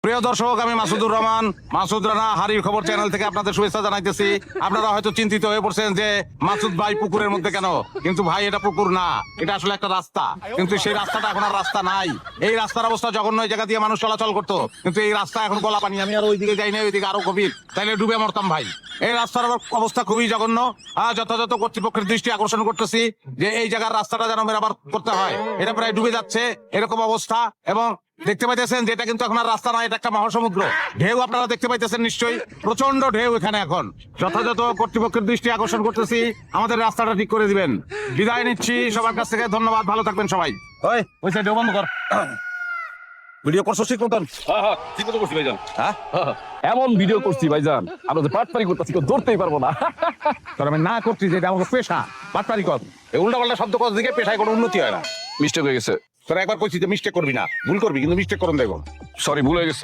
প্রিয় দর্শক, আমি মাসুদুর রহমান, মাসুদ রানা হারির খবর চ্যানেল থেকে আপনাদের শুভেচ্ছা জানাইতেছি। আপনারা হয়তো চিন্তিত হয়ে পড়ছেন যে মাসুদ ভাই পুকুরের মধ্যে কেন, কিন্তু ভাই এটা পুকুর না, এটা আসলে একটা রাস্তা। কিন্তু সেই রাস্তাটা এখন আর রাস্তা নাই। এই রাস্তার অবস্থা জঘন্য, এই জায়গা দিয়ে মানুষ চলাচল করতো, কিন্তু এই রাস্তা এখন গলা পানি। আমি আর ওইদিকে যাই না, ওইদিকে আরো গভীর, তাইলে ডুবে মরতাম ভাই। এই রাস্তার অবস্থা খুবই জঘন্য। যথাযথ কর্তৃপক্ষের দৃষ্টি আকর্ষণ করতেছি যে এই জায়গার রাস্তাটা যেন মেরামত করতে হয়। এটা প্রায় ডুবে যাচ্ছে এরকম অবস্থা। এবং দেখতে পাইতেছেন যে এটা কিন্তু এখন আর রাস্তা নয়, এটা একটা মহাসমুদ্র। ঢেউ আপনারা দেখতে পাইতেছেন নিশ্চয়ই, প্রচন্ড ঢেউ এখানে এখন। যথাযথ কর্তৃপক্ষের দৃষ্টি আকর্ষণ করতেছি, আমাদের রাস্তাটা ঠিক করে দিবেন। বিদায় নিচ্ছি সবার কাছ থেকে, ধন্যবাদ, ভালো থাকবেন সবাই। ওই সাইড বন্ধ কর। ভিডিও করছো ঠিক মতন? হ্যাঁ ঠিক মতো করছি ভাইজান। হ্যাঁ, এমন ভিডিও করছি ভাইজান, আমরা যে পাটপারি করতেছি কেউ ধরতেই পারবো না। তোর আমি না করছি যে এটা আমাকে পেশা, বাটপারি কর। এই উল্টা পাল্টা শব্দ কর দিকে পেশায় কোনো উন্নতি হয় না। মিস্টেক হয়ে গেছে, তোরা একবার কইছি যে মিস্টেক করবি না, ভুল করবি, কিন্তু মিস্টেক করুন দেখো। সরি ভুল হয়ে গেছে।